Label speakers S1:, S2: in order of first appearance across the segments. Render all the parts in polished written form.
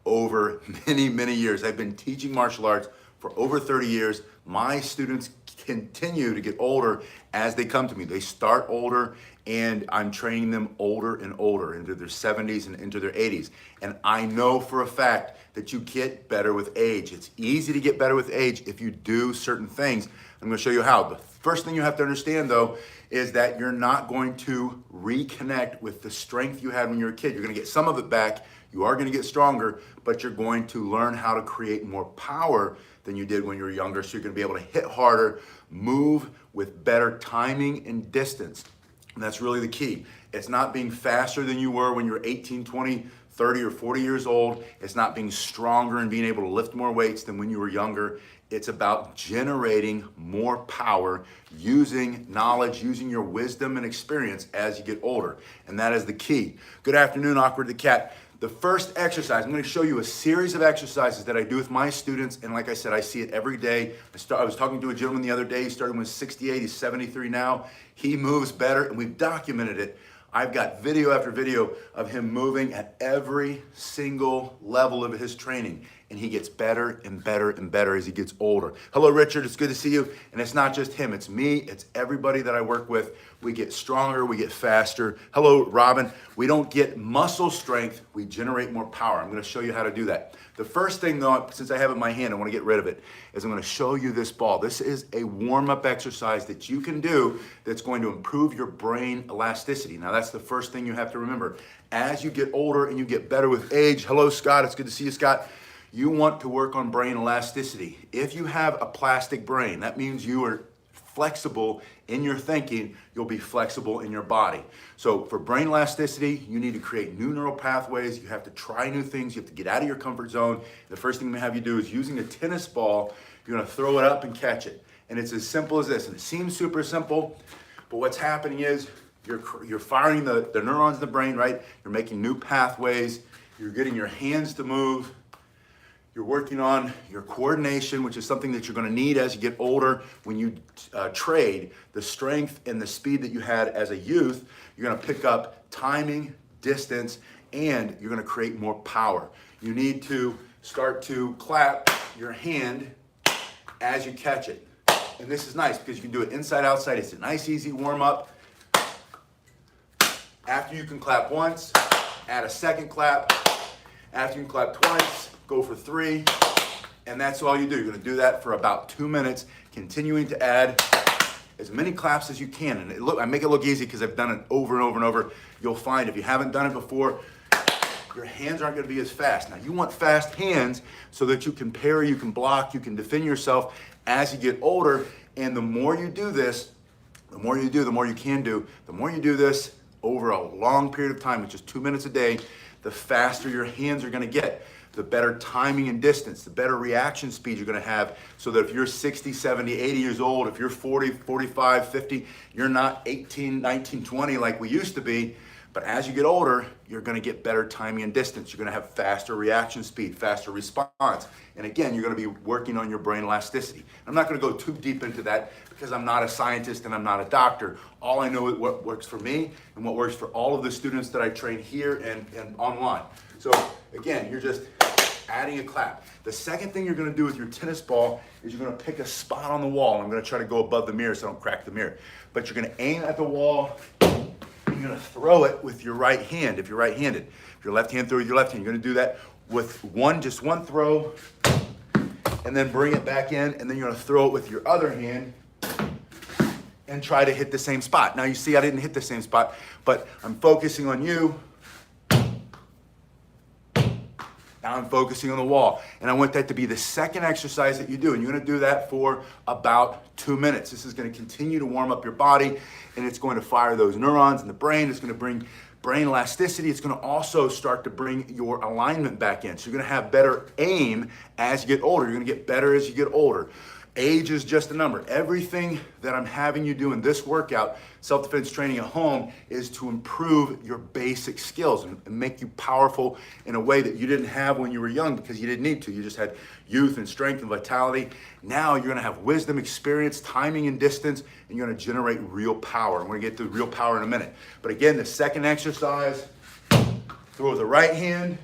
S1: over many, many years. I've been teaching martial arts for over 30 years. My students continue to get older as they come to me. They start older, and I'm training them older and older into their 70s and into their 80s. And I know for a fact that you get better with age. It's easy to get better with age if you do certain things. I'm going to show you how. The first thing you have to understand, though, is that you're not going to reconnect with the strength you had when you were a kid. You're going to get some of it back. You are going to get stronger, but you're going to learn how to create more power than you did when you were younger. So you're going to be able to hit harder, move with better timing and distance. And that's really the key. It's not being faster than you were when you were 18, 20, 30, or 40 years old. It's not being stronger and being able to lift more weights than when you were younger. It's about generating more power using knowledge, using your wisdom and experience as you get older. And that is the key. Good afternoon, Awkward the Cat. The first exercise, I'm going to show you a series of exercises that I do with my students. And like I said, I see it every day. I was talking to a gentleman the other day. He started when he was 68. He's 73 now. He moves better, and we've documented it. I've got video after video of him moving at every single level of his training. And he gets better and better and better as he gets older. Hello, Richard. It's good to see you. And it's not just him. It's me. It's everybody that I work with. We get stronger. We get faster. Hello, Robin. We don't get muscle strength. We generate more power. I'm going to show you how to do that. The first thing, though, since I have it in my hand, I want to get rid of it, is I'm going to show you this ball. This is a warm-up exercise that you can do that's going to improve your brain elasticity. Now, that's the first thing you have to remember. As you get older and you get better with age, hello, Scott. It's good to see you, Scott. You want to work on brain elasticity. If you have a plastic brain, that means you are flexible in your thinking, you'll be flexible in your body. So for brain elasticity, you need to create new neural pathways. You have to try new things. You have to get out of your comfort zone. The first thing I'm gonna have you do is using a tennis ball, you're gonna throw it up and catch it. And it's as simple as this. And it seems super simple, but what's happening is you're firing the neurons in the brain, right? You're making new pathways. You're getting your hands to move. You're working on your coordination, which is something that you're going to need as you get older. When you trade, the strength and the speed that you had as a youth, you're going to pick up timing, distance, and you're going to create more power. You need to start to clap your hand as you catch it. And this is nice because you can do it inside, outside. It's a nice, easy warm-up. After you can clap once, add a second clap. After you can clap twice, go for 3, and that's all you do. You're gonna do that for about 2 minutes, continuing to add as many claps as you can. And I make it look easy because I've done it over and over and over. You'll find if you haven't done it before, your hands aren't gonna be as fast. Now you want fast hands so that you can parry, you can block, you can defend yourself as you get older. And the more you do this, the more you do, the more you can do. The more you do this over a long period of time, which is 2 minutes a day, the faster your hands are gonna get. The better timing and distance, the better reaction speed you're gonna have, so that if you're 60, 70, 80 years old, if you're 40, 45, 50, you're not 18, 19, 20 like we used to be. But as you get older, you're gonna get better timing and distance. You're gonna have faster reaction speed, faster response. And again, you're gonna be working on your brain elasticity. I'm not gonna go too deep into that because I'm not a scientist and I'm not a doctor. All I know is what works for me and what works for all of the students that I train here and online. So again, you're just adding a clap. The second thing you're gonna do with your tennis ball is you're gonna pick a spot on the wall. I'm gonna try to go above the mirror so I don't crack the mirror. But you're gonna aim at the wall, and you're gonna throw it with your right hand if you're right-handed. If you're left-handed, throw with your left hand. You're gonna do that with just one throw, and then bring it back in, and then you're gonna throw it with your other hand and try to hit the same spot. Now you see I didn't hit the same spot, but I'm focusing on you. Now I'm focusing on the wall. And I want that to be the second exercise that you do. And you're gonna do that for about 2 minutes. This is gonna continue to warm up your body, and it's going to fire those neurons in the brain. It's gonna bring brain elasticity. It's gonna also start to bring your alignment back in. So you're gonna have better aim as you get older. You're gonna get better as you get older. Age is just a number. Everything that I'm having you do in this workout, self-defense training at home, is to improve your basic skills and make you powerful in a way that you didn't have when you were young because you didn't need to. You just had youth and strength and vitality. Now you're gonna have wisdom, experience, timing, and distance, and you're gonna generate real power. And we're gonna get to real power in a minute. But again, the second exercise, throw with the right hand,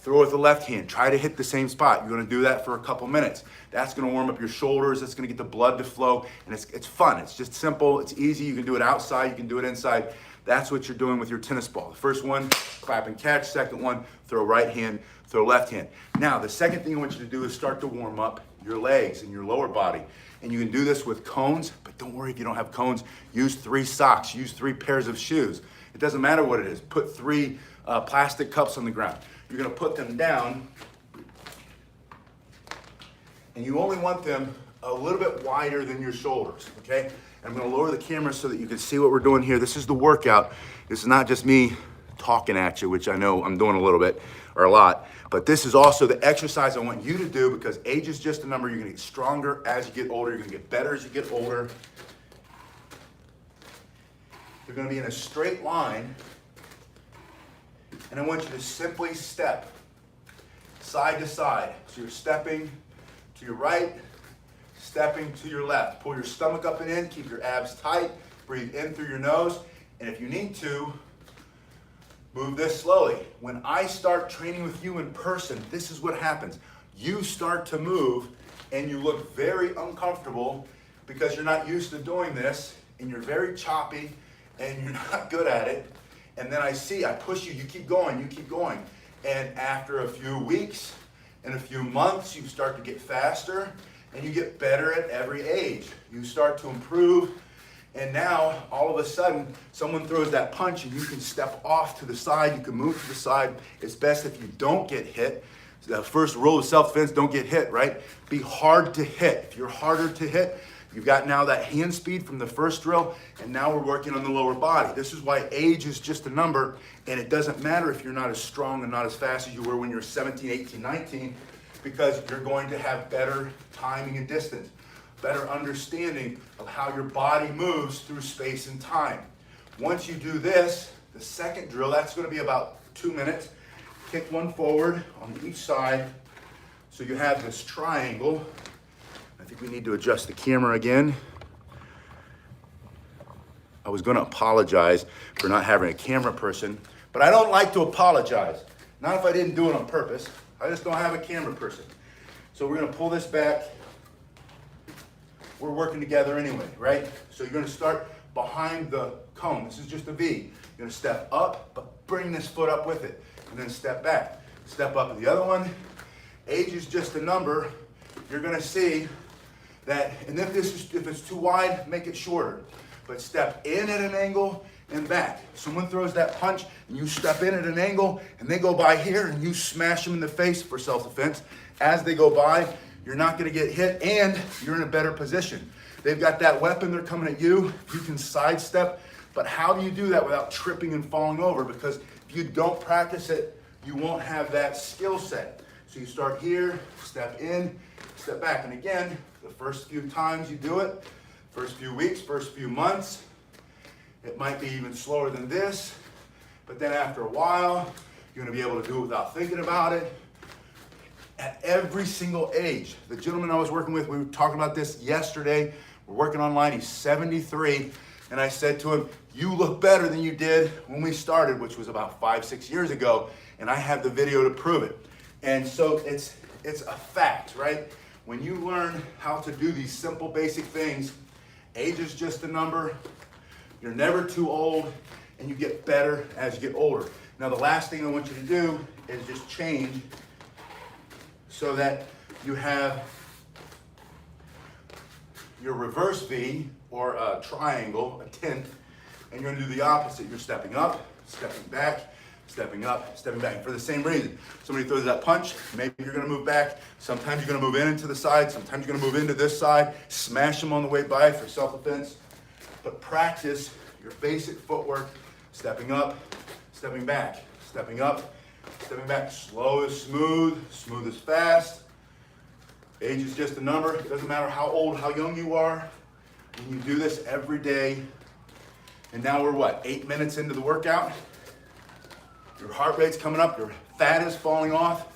S1: Throw with the left hand. Try to hit the same spot. You're gonna do that for a couple minutes. That's gonna warm up your shoulders. That's gonna get the blood to flow. And it's fun. It's just simple. It's easy. You can do it outside. You can do it inside. That's what you're doing with your tennis ball. The first one, clap and catch. Second one, throw right hand, throw left hand. Now, the second thing I want you to do is start to warm up your legs and your lower body. And you can do this with cones, but don't worry if you don't have cones. Use 3 socks. Use 3 pairs of shoes. It doesn't matter what it is. Put 3 plastic cups on the ground. You're gonna put them down, and you only want them a little bit wider than your shoulders, okay? I'm gonna lower the camera so that you can see what we're doing here. This is the workout. This is not just me talking at you, which I know I'm doing a little bit, or a lot, but this is also the exercise I want you to do, because age is just a number. You're gonna get stronger as you get older. You're gonna get better as you get older. You're gonna be in a straight line, and I want you to simply step side to side. So you're stepping to your right, stepping to your left. Pull your stomach up and in, keep your abs tight, breathe in through your nose, and if you need to, move this slowly. When I start training with you in person, this is what happens. You start to move, and you look very uncomfortable because you're not used to doing this, and you're very choppy, and you're not good at it. And then I push you, you keep going. And after a few weeks and a few months, you start to get faster and you get better at every age. You start to improve, and now all of a sudden, someone throws that punch and you can step off to the side, you can move to the side. It's best if you don't get hit. The first rule of self-defense, don't get hit, right? Be hard to hit. If you're harder to hit, you've got now that hand speed from the first drill, and now we're working on the lower body. This is why age is just a number, and it doesn't matter if you're not as strong and not as fast as you were when you're 17, 18, 19, because you're going to have better timing and distance, better understanding of how your body moves through space and time. Once you do this, the second drill, that's going to be about 2 minutes. Kick one forward on each side, so you have this triangle. I think we need to adjust the camera again. I was going to apologize for not having a camera person, but I don't like to apologize. Not if I didn't do it on purpose. I just don't have a camera person. So we're going to pull this back. We're working together anyway, right? So you're going to start behind the cone. This is just a V. You're going to step up, but bring this foot up with it, and then step back. Step up to the other one. Age is just a number. You're going to see that, and if it's too wide, make it shorter. But step in at an angle and back. Someone throws that punch and you step in at an angle and they go by here and you smash them in the face for self-defense. As they go by, you're not going to get hit and you're in a better position. They've got that weapon, they're coming at you. You can sidestep, but how do you do that without tripping and falling over? Because if you don't practice it, you won't have that skill set. So you start here, step in, step back. And again, the first few times you do it, first few weeks, first few months, it might be even slower than this, but then after a while, you're gonna be able to do it without thinking about it. At every single age. The gentleman I was working with, we were talking about this yesterday. We're working online, he's 73, and I said to him, you look better than you did when we started, which was about 5-6 years ago, and I have the video to prove it. And so it's a fact, right? When you learn how to do these simple basic things, age is just a number, you're never too old, and you get better as you get older. Now the last thing I want you to do is just change so that you have your reverse V, or a triangle, a tenth, and you're gonna do the opposite. You're stepping up, stepping back, stepping up, stepping back. For the same reason, somebody throws that punch, maybe you're gonna move back. Sometimes you're gonna move in into the side, sometimes you're gonna move into this side, smash them on the way by for self-defense. But practice your basic footwork, stepping up, stepping back, stepping up, stepping back. Slow is smooth, smooth is fast. Age is just a number. It doesn't matter how old, how young you are. When you do this every day, and now we're what, 8 minutes into the workout? Your heart rate's coming up, your fat is falling off.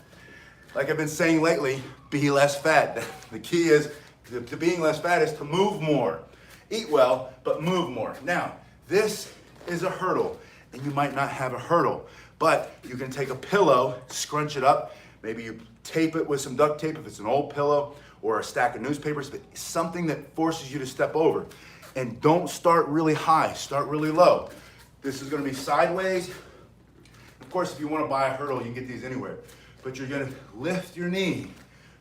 S1: Like I've been saying lately, be less fat. The key is to being less fat is to move more. Eat well, but move more. Now, this is a hurdle, and you might not have a hurdle, But you can take a pillow, scrunch it up, maybe you tape it with some duct tape if it's an old pillow, or a stack of newspapers, but something that forces you to step over. And don't start really high, start really low. This is gonna be sideways. Of course, if you wanna buy a hurdle, you can get these anywhere. But you're gonna lift your knee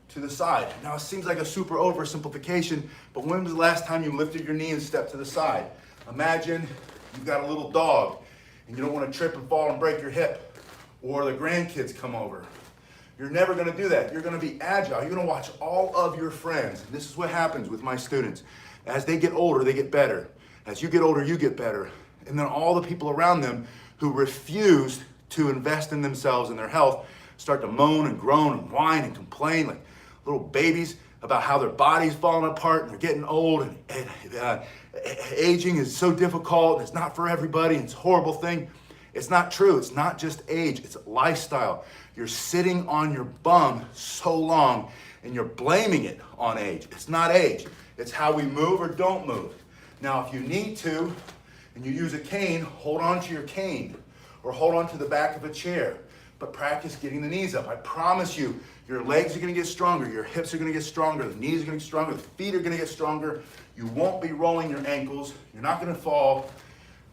S1: to the side. Now it seems like a super oversimplification, but when was the last time you lifted your knee and stepped to the side? Imagine you've got a little dog and you don't wanna trip and fall and break your hip, or the grandkids come over. You're never gonna do that. You're gonna be agile. You're gonna watch all of your friends. And this is what happens with my students. As they get older, they get better. As you get older, you get better. And then all the people around them who refuse to invest in themselves and their health start to moan and groan and whine and complain like little babies about how their body's falling apart and they're getting old, and aging is so difficult and it's not for everybody and it's a horrible thing. It's not true. It's not just age. It's a lifestyle. You're sitting on your bum so long and you're blaming it on age. It's not age. It's how we move or don't move. Now, if you need to and you use a cane, hold on to your cane or hold on to the back of a chair, but practice getting the knees up. I promise you, your legs are gonna get stronger, your hips are gonna get stronger, the knees are gonna get stronger, the feet are gonna get stronger. You won't be rolling your ankles. You're not gonna fall.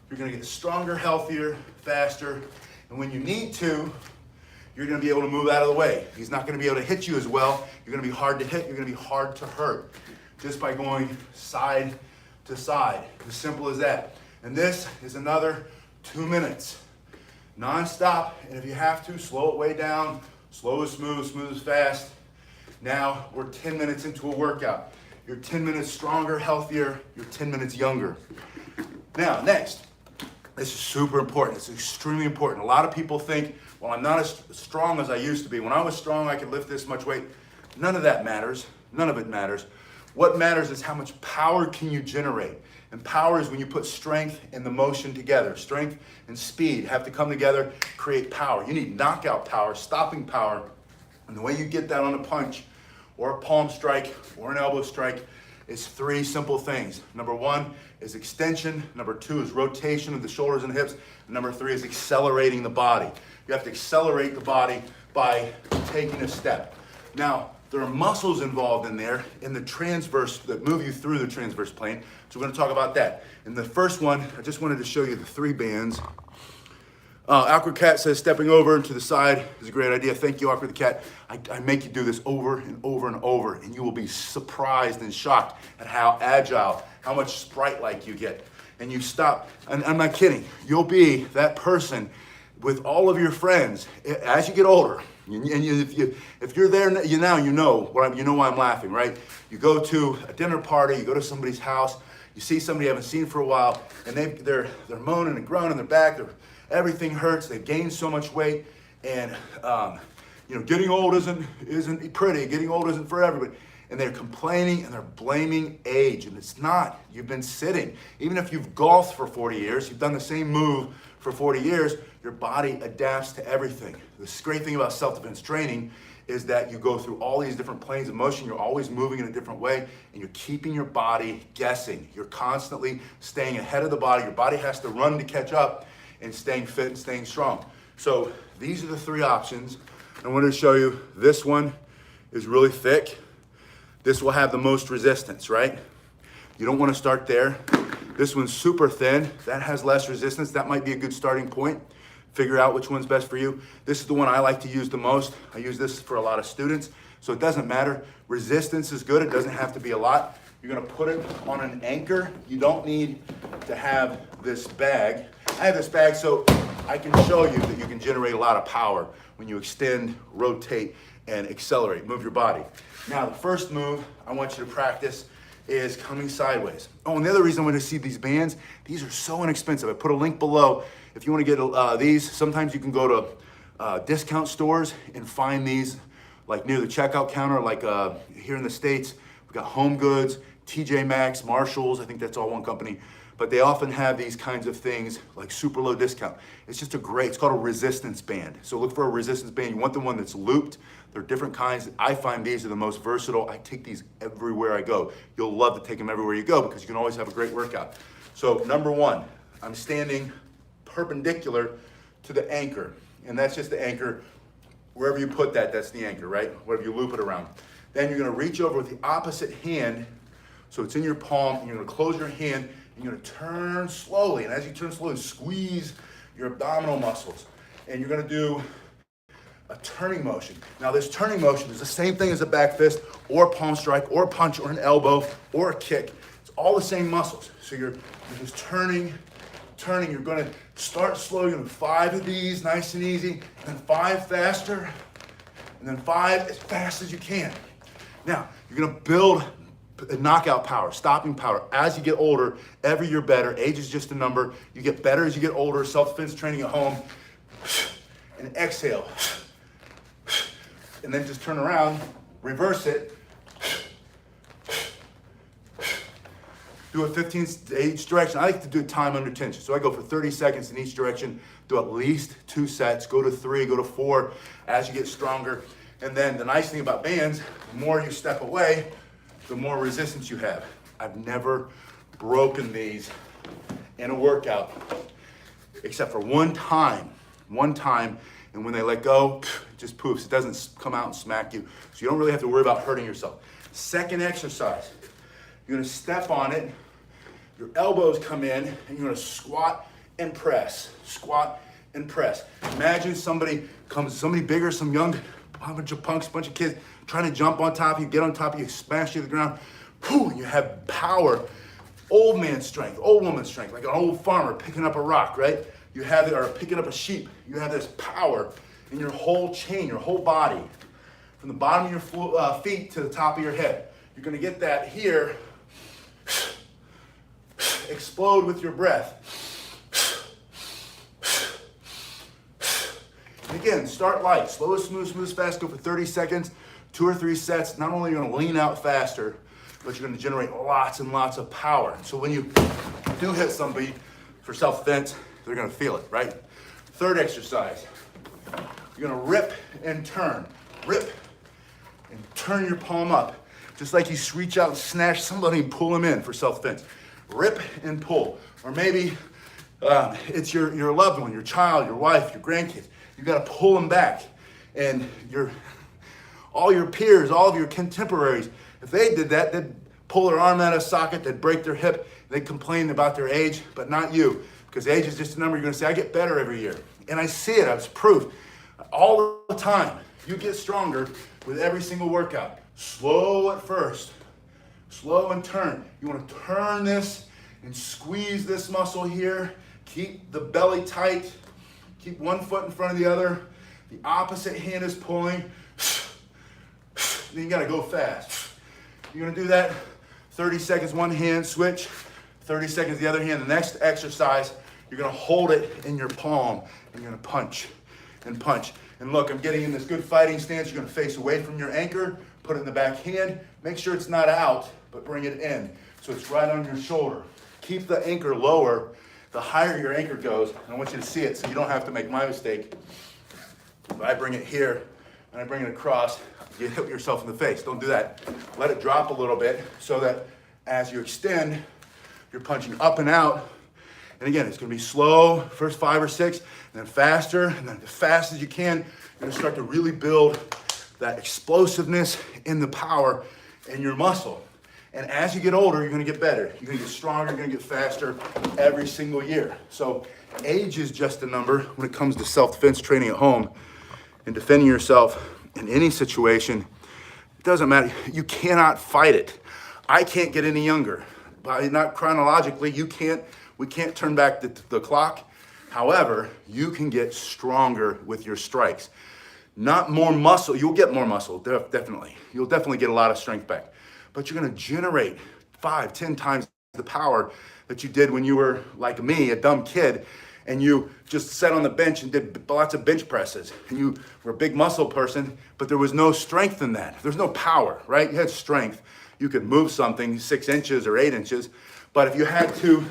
S1: You're gonna get stronger, healthier, faster. And when you need to, you're gonna be able to move out of the way. He's not gonna be able to hit you as well. You're gonna be hard to hit, you're gonna be hard to hurt, just by going side to side. As simple as that. And this is another 2 minutes, non-stop. And if you have to, slow it way down. Slow is smooth, smooth is fast. Now we're 10 minutes into a workout. You're 10 minutes stronger, healthier, you're 10 minutes younger. Now, next, this is super important. It's extremely important. A lot of people think, well, I'm not as strong as I used to be. When I was strong, I could lift this much weight. None of that matters. None of it matters. What matters is how much power can you generate. And power is when you put strength and the motion together. Strength and speed have to come together, create power. You need knockout power, stopping power. And the way you get that on a punch or a palm strike or an elbow strike is 3 simple things. Number 1 is extension. Number 2 is rotation of the shoulders and hips. And number 3 is accelerating the body. You have to accelerate the body by taking a step. Now, there are muscles involved in there in the transverse that move you through the transverse plane. So we're going to talk about that. In the first one, I just wanted to show you the 3 bands. Awkward Cat says stepping over to the side is a great idea. Thank you, Awkward Cat. I make you do this over and over and over, and you will be surprised and shocked at how agile, how much Sprite-like you get. And you stop, and I'm not kidding, you'll be that person with all of your friends as you get older. And if you're there now, you know why I'm laughing, right? You go to a dinner party, you go to somebody's house, you see somebody you haven't seen for a while, and they're moaning and groaning, their back, everything hurts, they've gained so much weight, and getting old isn't pretty, getting old isn't for everybody. And they're complaining and they're blaming age, and it's not. You've been sitting. Even if you've golfed for 40 years, you've done the same move for 40 years, your body adapts to everything. The great thing about self-defense training is that you go through all these different planes of motion, you're always moving in a different way, and you're keeping your body guessing. You're constantly staying ahead of the body. Your body has to run to catch up, and staying fit and staying strong. So these are the 3 options. I wanted to show you, this one is really thick. This will have the most resistance, right? You don't want to start there. This one's super thin. That has less resistance. That might be a good starting point. Figure out which one's best for you. This is the one I like to use the most. I use this for a lot of students, so it doesn't matter. Resistance is good. It doesn't have to be a lot. You're gonna put it on an anchor. You don't need to have this bag. I have this bag so I can show you that you can generate a lot of power when you extend, rotate, and accelerate, move your body. Now, the first move I want you to practice is coming sideways. Oh, and the other reason I want to see these bands, these are so inexpensive. I put a link below. If you want to get these, sometimes you can go to discount stores and find these like near the checkout counter, like here in the States, we've got Home Goods, TJ Maxx, Marshalls, I think that's all one company. But they often have these kinds of things like super low discount. It's just it's called a resistance band. So look for a resistance band. You want the one that's looped. There are different kinds. I find these are the most versatile. I take these everywhere I go. You'll love to take them everywhere you go because you can always have a great workout. So number 1, I'm standing perpendicular to the anchor. and that's just the anchor. Wherever you put that, that's the anchor, right? Whatever you loop it around. Then you're gonna reach over with the opposite hand, so it's in your palm, and you're gonna close your hand, and you're gonna turn slowly, and as you turn slowly, squeeze your abdominal muscles. And you're gonna do a turning motion. Now this turning motion is the same thing as a back fist, or palm strike, or a punch, or an elbow, or a kick. It's all the same muscles. So you're just turning. You're gonna start slow. You're gonna do 5 of these, nice and easy, and then 5 faster, and then 5 as fast as you can. Now, you're gonna build knockout power, stopping power. As you get older, every year better. Age is just a number. You get better as you get older. Self-defense training at home. And exhale. And then just turn around, reverse it. Do it 15 each direction. I like to do time under tension. So I go for 30 seconds in each direction, do at least 2 sets, go to 3, go to 4 as you get stronger. And then the nice thing about bands, the more you step away, the more resistance you have. I've never broken these in a workout, except for one time, and when they let go, it just poofs. It doesn't come out and smack you. So you don't really have to worry about hurting yourself. Second exercise. You're gonna step on it, your elbows come in, and you're gonna squat and press. Squat and press. Imagine somebody bigger, some young, a bunch of punks, a bunch of kids trying to jump on top of you, get on top of you, smash you to the ground. Whew, you have power. Old man strength, old woman strength, like an old farmer picking up a rock, right? You have it, or picking up a sheep. You have this power in your whole chain, your whole body, from the bottom of your feet to the top of your head. You're gonna get that here. Explode with your breath. And again, start light, slow, smooth, fast. Go for 30 seconds, 2 or 3 sets. Not only are you gonna lean out faster, but you're gonna generate lots and lots of power. So when you do hit somebody for self-defense, they're gonna feel it, right? Third exercise, you're gonna rip and turn. Rip and turn your palm up. Just like you reach out and snatch somebody and pull them in for self-defense. Rip and pull. Or maybe it's your loved one, your child, your wife, your grandkids. You gotta pull them back. And all your peers, all of your contemporaries, if they did that, they'd pull their arm out of socket, they'd break their hip, they'd complain about their age, but not you. Because age is just a number. You're gonna say, I get better every year. And I see it, it's proof. All the time, you get stronger with every single workout. Slow at first, slow and turn. You wanna turn this and squeeze this muscle here. Keep the belly tight. Keep one foot in front of the other. The opposite hand is pulling. Then you gotta go fast. You're gonna do that 30 seconds, one hand, switch. 30 seconds, the other hand. The next exercise, you're gonna hold it in your palm and you're gonna punch and punch. And look, I'm getting in this good fighting stance. You're gonna face away from your anchor, put it in the back hand. Make sure it's not out, but bring it in. So it's right on your shoulder. Keep the anchor lower. The higher your anchor goes, and I want you to see it so you don't have to make my mistake. But I bring it here, and I bring it across. You hit yourself in the face. Don't do that. Let it drop a little bit so that as you extend, you're punching up and out. And again, it's gonna be slow, first 5 or 6, and then faster, and then as fast as you can, you're gonna start to really build that explosiveness and the power in your muscle. And as you get older, you're gonna get better. You're gonna get stronger, you're gonna get faster every single year. So age is just a number when it comes to self-defense training at home and defending yourself in any situation. It doesn't matter, you cannot fight it. I can't get any younger. Not chronologically, we can't turn back the clock. However, you can get stronger with your strikes. Not more muscle, you'll get more muscle, definitely. You'll definitely get a lot of strength back. But you're gonna generate 5, 10 times the power that you did when you were like me, a dumb kid, and you just sat on the bench and did lots of bench presses. And you were a big muscle person, but there was no strength in that. There's no power, right? You had strength. You could move something 6 inches or 8 inches, but if you had to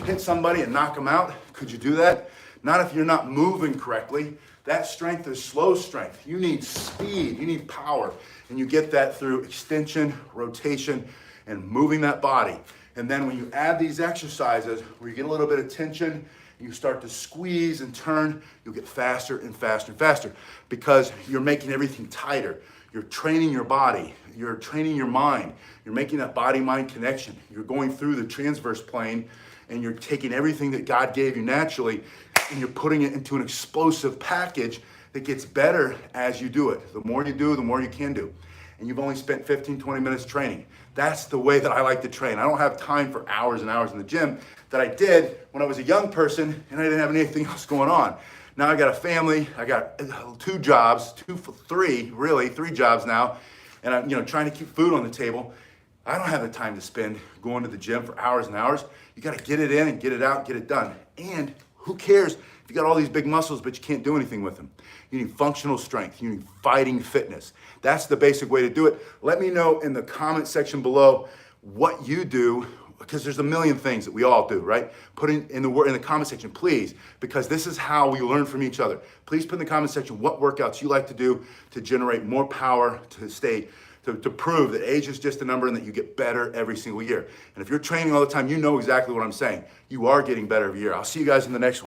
S1: hit somebody and knock them out, could you do that? Not if you're not moving correctly. That strength is slow strength. You need speed, you need power, and you get that through extension, rotation, and moving that body. And then when you add these exercises where you get a little bit of tension and you start to squeeze and turn, you'll get faster and faster and faster because you're making everything tighter. You're training your body, you're training your mind, you're making that body-mind connection. You're going through the transverse plane and you're taking everything that God gave you naturally and you're putting it into an explosive package that gets better as you do it. The more you do, the more you can do. And you've only spent 15, 20 minutes training. That's the way that I like to train. I don't have time for hours and hours in the gym that I did when I was a young person and I didn't have anything else going on. Now I got a family, I got 2 jobs, 3 jobs now, and I'm trying to keep food on the table. I don't have the time to spend going to the gym for hours and hours. You gotta get it in and get it out, get it done. And who cares if you got all these big muscles but you can't do anything with them? You need functional strength, you need fighting fitness. That's the basic way to do it. Let me know in the comment section below what you do, because there's a million things that we all do, right? Put in the comment section, please, because this is how we learn from each other. Please put in the comment section what workouts you like to do to generate more power, to prove that age is just a number and that you get better every single year. And if you're training all the time, you know exactly what I'm saying. You are getting better every year. I'll see you guys in the next one.